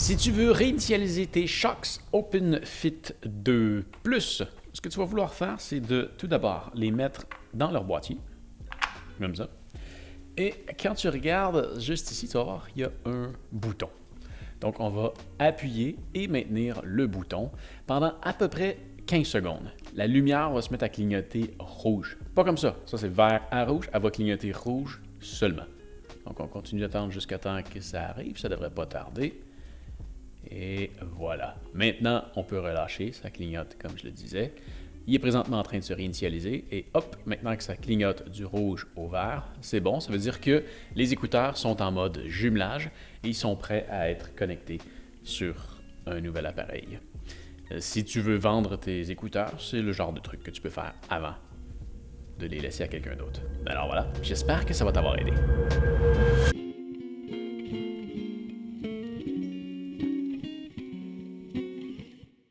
Si tu veux réinitialiser tes Shocks OpenFit 2+, ce que tu vas vouloir faire, c'est de tout d'abord les mettre dans leur boîtier, comme ça. Et quand tu regardes juste ici, tu vas voir, il y a un bouton. Donc, on va appuyer et maintenir le bouton pendant à peu près 15 secondes. La lumière va se mettre à clignoter rouge. Pas comme ça. Ça, c'est vert à rouge. Elle va clignoter rouge seulement. Donc, on continue d'attendre jusqu'à temps que ça arrive. Ça ne devrait pas tarder. Et voilà. Maintenant, on peut relâcher. Ça clignote, comme je le disais. Il est présentement en train de se réinitialiser. Et hop, maintenant que ça clignote du rouge au vert, c'est bon. Ça veut dire que les écouteurs sont en mode jumelage et ils sont prêts à être connectés sur un nouvel appareil. Si tu veux vendre tes écouteurs, c'est le genre de truc que tu peux faire avant de les laisser à quelqu'un d'autre. Alors voilà, j'espère que ça va t'avoir aidé.